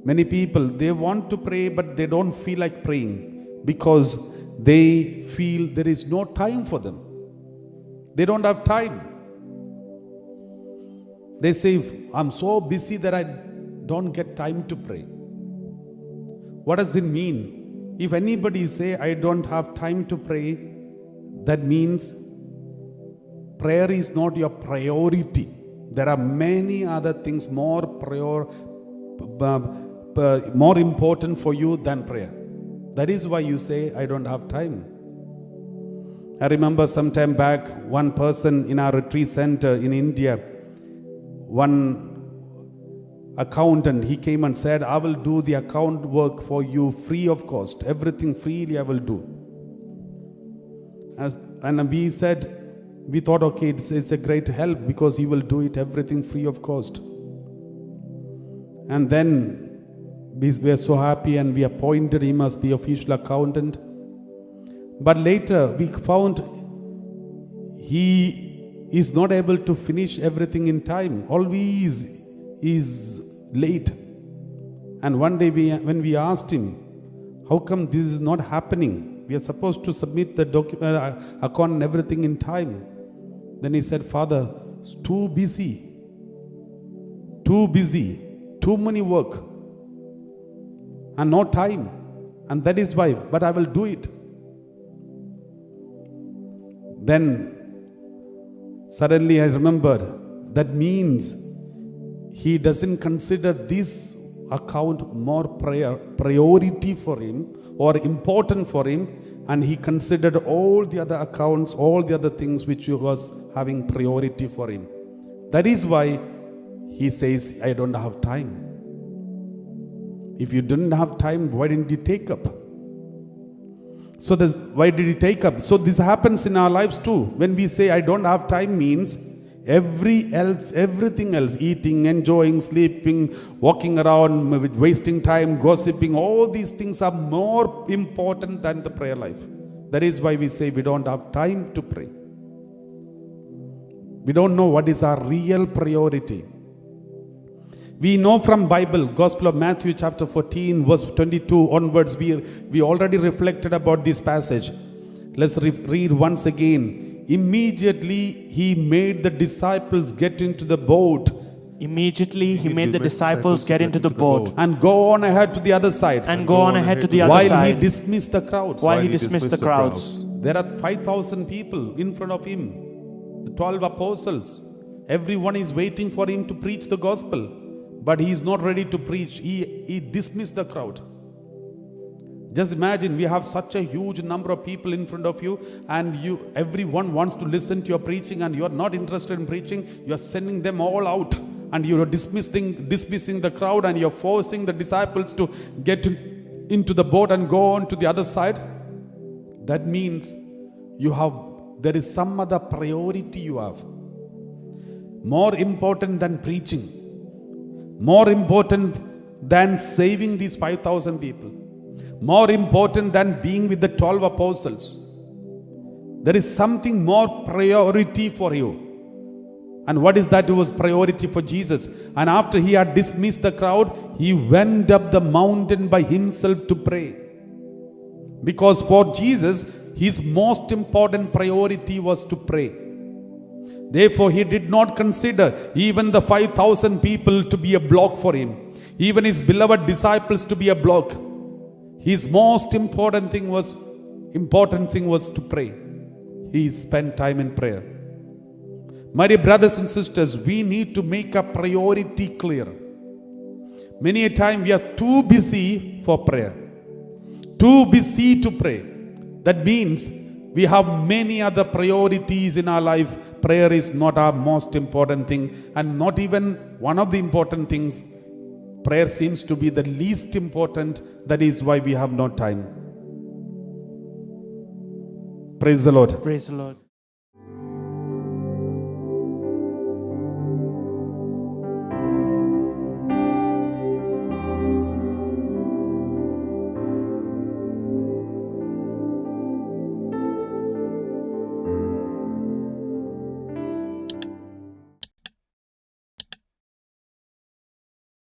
Many people, they want to pray, but they don't feel like praying because they feel there is no time for them. They don't have time. They say, I'm so busy that I don't get time to pray. What does it mean? If anybody say, I don't have time to pray, that means prayer is not your priority. There are many other things more important for you than prayer. That is why you say, I don't have time. I remember some time back, one person in our retreat center in India, one accountant, he came and said, I will do the account work for you free of cost. Everything freely I will do. And we said, we thought, okay, it's a great help because he will do it everything free of cost. And then we were so happy and we appointed him as the official accountant. But later we found he is not able to finish everything in time. Always is late. And one day when we asked him, how come this is not happening? We are supposed to submit the account and everything in time. Then he said, Father, it's too busy, too many work, and no time. And that is why, but I will do it. Then suddenly I remembered, that means he doesn't consider this account more priority for him or important for him, and he considered all the other accounts, all the other things which was having priority for him. That is why he says, I don't have time. If you didn't have time, why didn't you take up? So why did he take up? So this happens in our lives too. When we say I don't have time means everything else, eating, enjoying, sleeping, walking around, wasting time, gossiping, all these things are more important than the prayer life. That is why we say we don't have time to pray. We don't know what is our real priority. We know from Bible, Gospel of Matthew chapter 14 verse 22 onwards, we already reflected about this passage. Let's read once again. Immediately he made the disciples get into the boat. Immediately he made the disciples get into the boat. And go on ahead to the other side. While he dismissed the crowds. While he dismissed the crowds. There are 5,000 people in front of him. The 12 apostles. Everyone is waiting for him to preach the gospel. But he is not ready to preach. He dismissed the crowd. Just imagine, we have such a huge number of people in front of you, and everyone wants to listen to your preaching, and you are not interested in preaching. You are sending them all out, and you are dismissing the crowd, and you are forcing the disciples to get into the boat and go on to the other side. That means there is some other priority you have. More important than preaching. More important than saving these 5,000 people. More important than being with the 12 apostles. There is something more priority for you. And what is that? It was priority for Jesus. And after he had dismissed the crowd, he went up the mountain by himself to pray. Because for Jesus, his most important priority was to pray. Therefore, he did not consider even the 5,000 people to be a block for him. Even his beloved disciples to be a block. His most important thing was to pray. He spent time in prayer. My dear brothers and sisters, we need to make a priority clear. Many a time we are too busy for prayer. Too busy to pray. That means we have many other priorities in our life. Prayer is not our most important thing, and not even one of the important things. Prayer seems to be the least important. That is why we have no time. Praise the Lord. Praise the Lord.